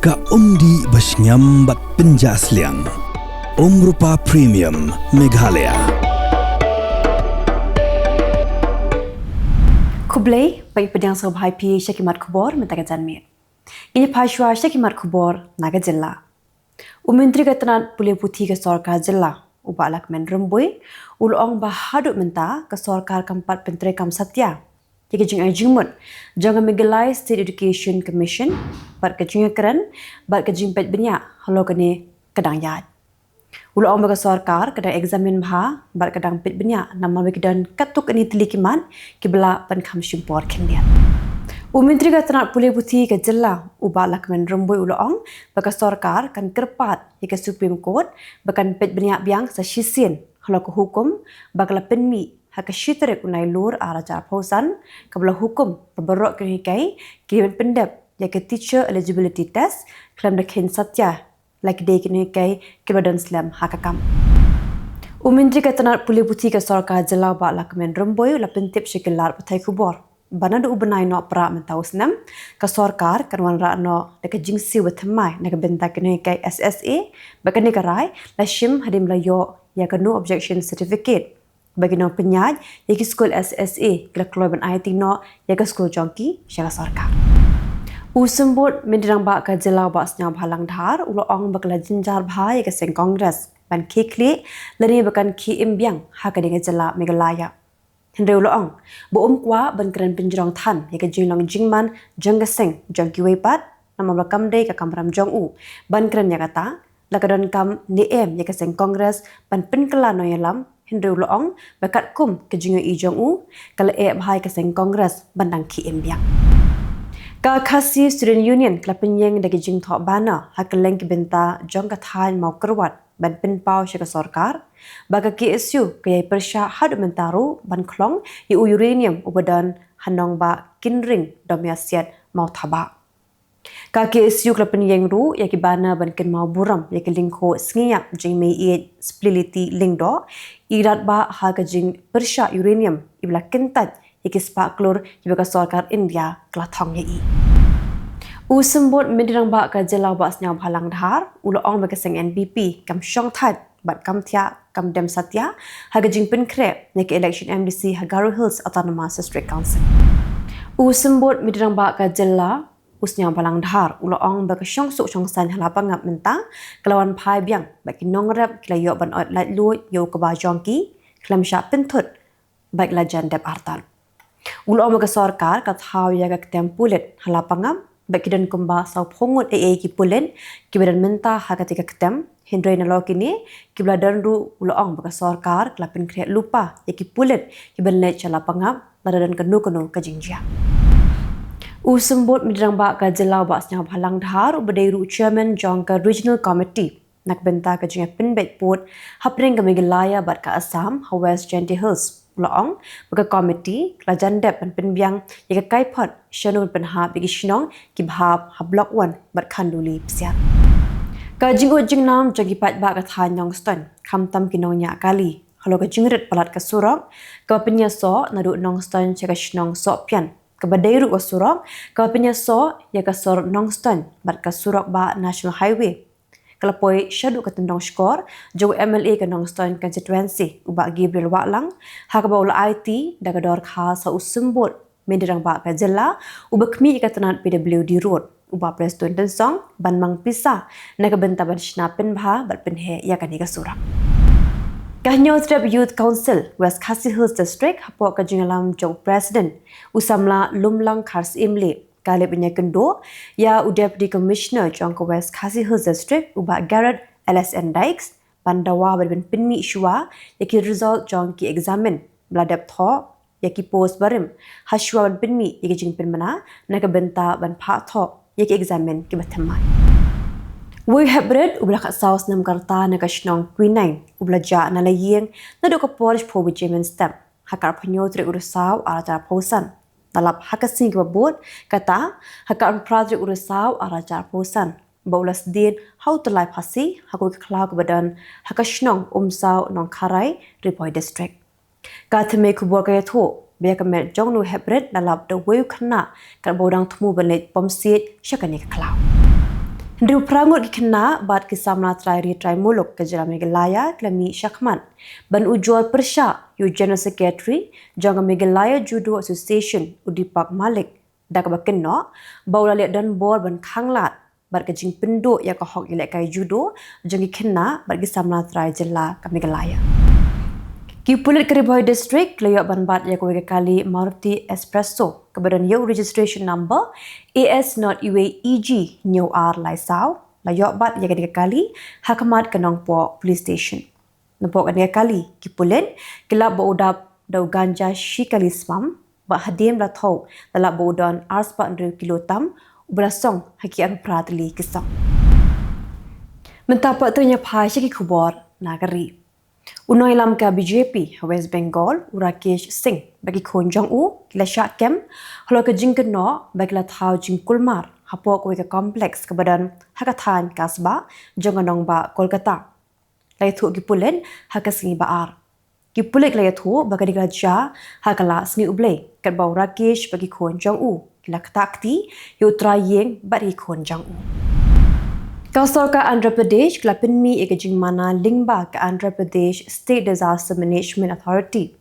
Ka umdi basnyam bat penjasliang. Rupa Premium Meghalaya. Kublai bagi pedang sobhai pi syakimat Khubor mentakan janmir. Ini phashwa syakimat Khubor naga Jylla. Menteri Ketenat Pulih Putih ke Sorkar Jylla ubak lakmen rembui ulong bahaduk menta ke Sorkar keempat Menteri Kam Satya. Jika jeng jengmut jangan Meghalaya State Education Commission bat ke jeng keren bat ke jeng pet benyak halo kene kedang yat. Ulong bagi Sorkar kedang eksamen bah bat kedang pet benyak nama bagi dan katuk ini telikiman kibla penkam syumpor kendian. Menteri Ketenat Pulih Putih ke Jylla ubak lakmen rembui ulong bagi Sorkar kan kerpat ke Supreme Court bahkan pet benyak biang sesisin halo ke hukum bagi penmi hak syiterik unai lur arajar pausan kabla hukum peberok kehikai kirim pendap ya ke teacher eligibility test kelam dekhin satya lagi dei kehikai kebadan slam hakakam. Menteri Ketenat Pulih Putih ke Sorkar Jylla ba lakmen remboi la pentip syikilar Pyrthei Khubor bana du ubenai no pra mentau senam ke Sorkar kan wan ra no dek jingsi wetmai nak bentak kehikai SSA bakan dekarai la shim hadim la yo ya ke no objection certificate bagi no penyaj ya ke skol SSA kala keluar ban IT no ya ke skol jongki syara Sorkar. Sembut mendirang ba ke Jylla ba senyap halang dhar ulo ong bakla jinjar bha ya ke seng kongres ban kekli lani bakan ki imbiang ha ka dengan Jylla Meghalaya. Henry ulo ong bo kwa ban keren penjrong than ya ke jinglong jingman jong seng jongki wepat nama bakam dei ka kamram jong u ban keren ya kata lakadon kam DM ya ke seng kongres ban penkela no yalam Henry Uloong bakat kum ke jingo i jong u kala bahai ke seng kongres bandang ki imbiang. Ka khasi student union kala penyeng dagi jing thok bana ha Kylleng ki benta jong ka thain mau kerwat ban penpau syaka Sorkar baga KSU ke yai persya hadu mentaru ban klong i uranium ubadan hanong ba kinring domiasiat mau thaba. Ka KSU kala penyeng ru ya ki bana ban ken mau buram ya ki lingko sngiyap jing mei e splility lingdo irat ba ha ka jing persya uranium ibla kentat ya ki spaklur iba Sorkar India kala thong ye i. Sembut mendirang ba ka Jylla ba senyap halang dhar uloong ba ka seng NPP kam syong that bat kam thia kam dem satya ha ka jing penkrep ya ki election MDC Hagaru Hills Autonomous District Council. Sembut mendirang ba ka Jylla usnya balang dhar uloong ba ka syong suk syong san halapangap menta kelawan phai biang ba ki nongrap kila yo ban ot lait lu yo ka ba jongki klam sha pentut baik la jan dep artan uloong ba ka Sorkar ka thau ya ka tempulet halapangap ba ki dan kumba sau phongot ki pulen ki badan menta ha ka tika ketem hindrai na lo kini ki bladan ru uloong ba ka Sorkar klapin kret lupa ya ki pulet ki ban le chala pangap ladadan kanu kanu ka jingjia. Sembut mendirang ba ka Jylla ba senyap halang dhar ubadairu chairman jong ka regional committee nak benta ka jinga pinbet port hapring ka Meghalaya bat ka Assam ha West Genti Hills uloong ba ka committee kala jandep pan pinbiang ya ka kaipot shanu penha bigi shinong ki bhab ha block 1 bat khanduli psiat ka jingo jingnam jagi pat ba ka thanyong ston khamtam kinonya kali halo ka jingret palat ka surok ka penyaso nadu nong ston cheka shinong so pian kabadairu wa surok ka penyaso ya ka sor nongston bat ka surok ba national highway kalapoi syadu ka tendong skor jo MLA ka nongston constituency uba Gabriel Waklang ha ka baula IT daga dor kha sa usembut mendirang ba ka Jylla uba kmi ka tenat PWD road uba presiden tensong ban mang pisah na ka benta ban snapin bha bat penhe ya ka ni ka surak. Kahnyo Trap Youth Council West Khasi Hills District hapok ka jingalam jong president usamla lumlang khars imli kale punya kendo ya Deputy Commissioner jong ka West Khasi Hills District uba Garrett LSN Dykes pandawa ban pinmi shua yaki result jong ki examen bladap tho yaki post barim hashwa ban pinmi yaki jing pinmana na ka benta ban pha tho yaki examen ki bathamai. Wui hebred ubla kat saus nam karta na kashnong quinine ubla ja na layeng na do ka polish po with German step hakar panyo tre Risaw arajar pausan talap hakasing ka bot kata hakar pradre Risaw arajar pausan baulas din how to life hasi hakoi khla ka badan hakashnong umsaw nong kharai Ripoy district ka thme Khubor ka tho be ka met jong no hebred dalap the weu khna ka bodang thmu banet pomsit shakani ka khla Ndru prangut kena bat kisamna trai trai muluk ke Jylla Meghalaya klami Syakman ban ujual persya yu General Secretary Jangka Meghalaya Judo Association Udipak Malik dak bakeno baula lek dan bor ban khanglat bat kejing penduk ya ka hok ilek kai judo jangi kena bat kisamna trai Jylla ke Meghalaya. Kipulit Keriboi District layak banbat ya kuwe kali Maruti Espresso kebadan yo registration number AS0UAEG New R Risaw layak bat ya kali Hakamat Kenongpo Police Station. Nampak kali kipulit kelab baudap dau ganja shikali smam ba hadim la thau dalap baudan R400 kilotam ubrasong hakian pratli kisang. Mentapak ternya phai syaki Khubor nagari. Unoi lam ka BJP West Bengal Urakesh Singh bagi khonjong u kila syakem halo ke jingkeno bagi la thau jingkulmar hapok we ke kompleks ke badan hakathan kasba jonganong ba Kolkata lai thu gi pulen hakasingi baar gi pulek lai thu bagi digaja hakala singi uble kat ba Urakesh bagi khonjong u kila takti yu trayeng bagi khonjong u. Kausar ka Andhra Pradesh kelapin mi ekajing mana lingba ka Andhra Pradesh State Disaster Management Authority.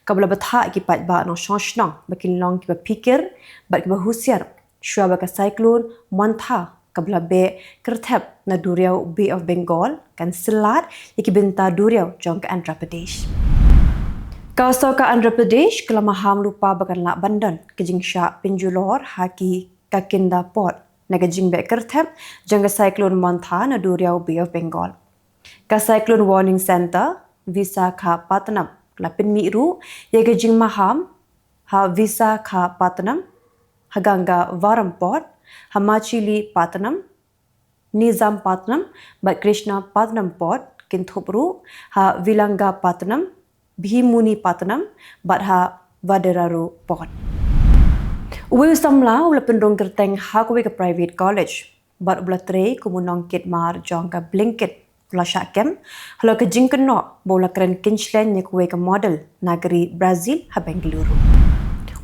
Kabla batha ki pat ba no shoshnang bakin long ki pikir bat ki husiar shua ba ka cyclone Mantha kabla be kerthep na duriau Bay of Bengal kan selat iki binta duriau jong ka Andhra Pradesh. Kausar ka Andhra Pradesh kelamaham lupa bakan lak bandan kejing syak pinjulor haki kakinda port nagajing be kerthep jangka cyclone Mantha na duriau Bay of Bengal. Ka cyclone warning center Visakhapatnam lapin miru ye gajing maham ha Visakhapatnam haganga Varamport Hamachili Patnam Nizampatnam bat Krishna Patnam port kinthopru ha Vilanga Patnam Bhimuni Patnam bat ha Vadararu port. Uwe samla ula pendong kerteng hakwe ke private college bat ula tre kumunong kit mar jong ka blinket ula syakem halo ke jingkeno bola keren kinchlen nye kuwe ke model nagari Brazil ha Bengaluru.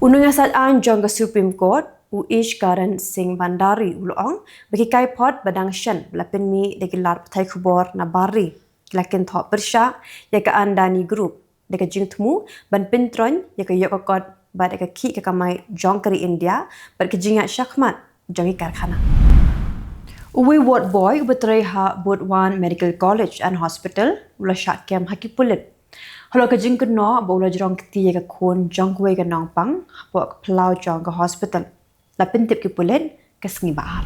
Unung asat an jong ka Supreme Court Uish Karan Singh Bandari ulong bagi kai pot badang shen lapin mi degilar Pyrthei Khubor na bari lakin thok persya ya ka andani group deka jingtmu ban pintron ya ka yokokot bat ka ki ka kamai jongkari India bat ka jingat syakmat jongi karkhana. Uwe ward boy betray ha Budwan Medical College and Hospital ula syakem hakipulit. Halo ka jingkeno bola jong kti ka khon jongwe ka nongpang hapok plau jong ka hospital. Lapin tip kipulit ka sngi baar.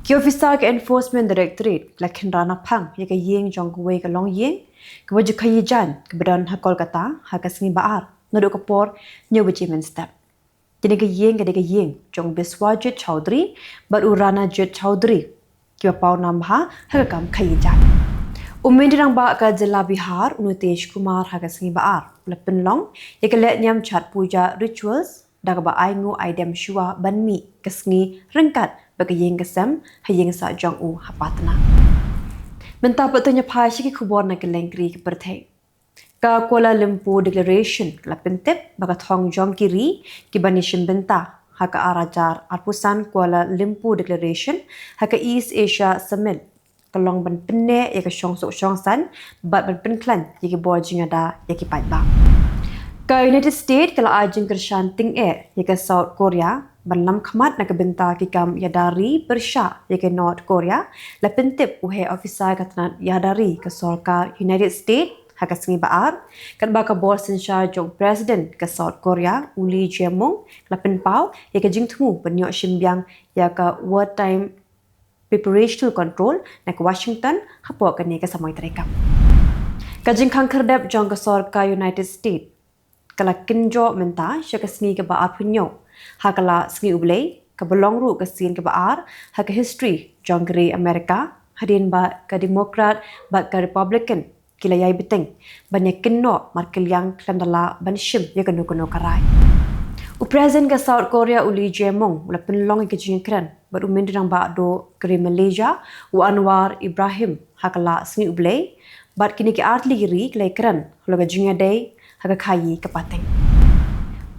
Ki officer ka enforcement directorate lakin rana pang ya ka yeng jongwe ka long yeng ka waju kayijan ka badan ha Kolkata ha ka sngi baar. Nodok kapor new achievement step. Jadi ke yeng jong Biswajit Chowdhury bat urana Jit Chowdhury kiwa pau nambha hagam khayijan. Umendirang ba ka Jylla Bihar Unutesh Kumar haga singi baar lepin long yekale nyam chat puja rituals daga ba aingu aidem shua banmi kasngi rengkat bagi yeng kesem hayeng sa jong u hapatna. Menta patnya phashi ki Khubor na Kylleng ke Pyrthei. Ka Kuala Lumpur Declaration lapentep baka thong jong kiri ki banishim benta haka arajar arpusan Kuala Lumpur Declaration haka East Asia Summit kalong ban penne ya ka shong san bat ban penklan ya ki bojing ada ya ki pat ba ka United States kala ajing kershan ting ya ka South Korea ban lam khamat na ka benta ki kam ya dari persya ya ka North Korea lapentep uhe officer katna ya dari ka sarkar United States haka singi baar kan baka bos in charge of president ka South Korea Uli Jae-myung lapin pau ya ka jingtmu penyo shimbyang ya ka wartime preparational control na ka Washington hapo ka ni ka samoy terekam ka jingkhang khardap jong ka sarkar United States kala kinjo menta sya ka singi ka baar punyo hakala singi ublay ka belongru ka sin ka baar haka history jong gri Amerika hadin ba ka Democrat ba ka Republican kila yai beteng banyak keno markel yang klandala banshim ya keno karai. Presiden ka South Korea Uli Jae-myung ula penlong ke jingkran baru mendirang ba do kri Malaysia u Anwar Ibrahim hakala singi ublay bat kini ki artli giri klai kran hologa jingya day haka khayi ka pateng.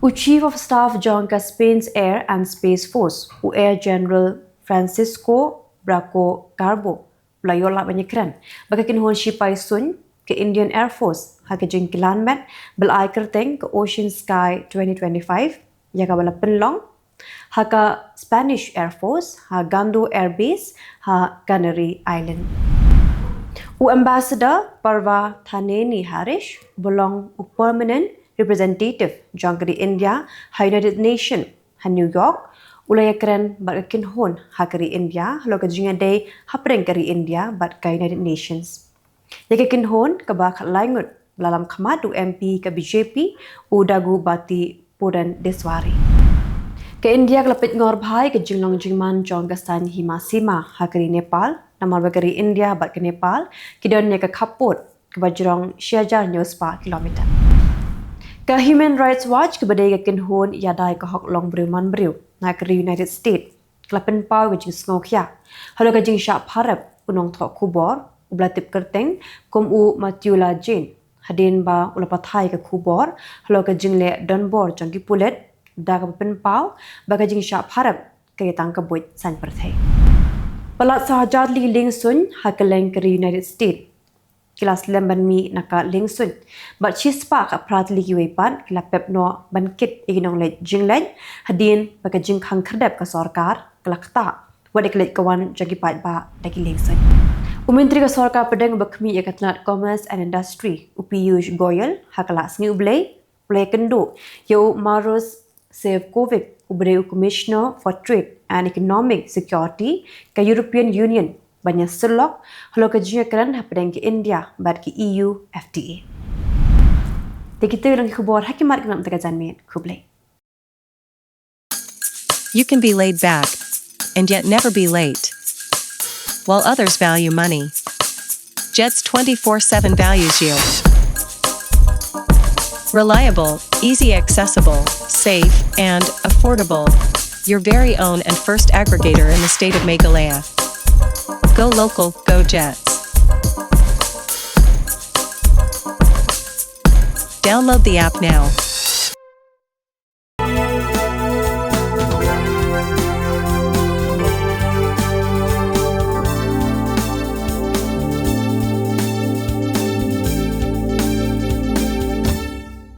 U Chief of Staff jong ka Spain's Air and Space Force u Air General Francisco Brako Garbo Pelayola Banyakran bagi kinhon Shipai Sun ke Indian Air Force hake jing kilanmet belai kerteng ke Ocean Sky 2025 yaga bala penlong haka Spanish Air Force ha Gando Air Base ha Canary Island. Ambassador Parva Thaneni Harish belong permanent representative jangkari India ha United Nation ha New York ulaya keren bat kinhon ha kari India lo ka jinga day ha preng kari India bat ka United Nations. Yake kinhon ka ba langut dalam khamatu MP ka BJP udagu bati Puran Deswari. Ke India kelapit ngor bhai ke jinglong jingman jong gastan himasima ha kari Nepal namar bagari India bat ke Nepal kidon ke Khubor ke bajrong Shiajar News 4 kilometer. Ke Human Rights Watch ke badai ke kinhon yadai ke hok long briman briu na ke United States kelapen pau ke jing sngokhya halo ke jing syak pharap unong thok Khubor ublatip kerteng kum u Matula Jane hadin ba ulapathai ke Khubor halo ke jing le donbor jangki pulet da ke pen pau ba ke jing syak pharap ke tang ke buit san Pyrthei. Pelat sahajat li Lingsun ha Kylleng ke United States kilas lemban mi naka Lingsun bat chispa ka prat li wepan kila pepno bankit iginong le jinglen hadin baka jing khang khardap ka sarkar kelakta wadek let kawan jagi pat ba dagi Lingsun. Menteri ka sarkar pedang bakmi yakatnat Commerce and Industry Piyush Goyal hakala sngi ublay play kendo yo Maros Sefcovic ubreu Commissioner for Trade and Economic Security ka European Union banyak selok halo ke jia keran hapadang ke India bad ke EU FTA. Kita ulang Khubor hakimat kenam tagajan met Khublay. You can be laid back and yet never be late. While others value money, Jet's 24/7 values you. Reliable, easy accessible, safe, and affordable. Your very own and first aggregator in the state of Meghalaya. Go local, go Jets. Download the app now.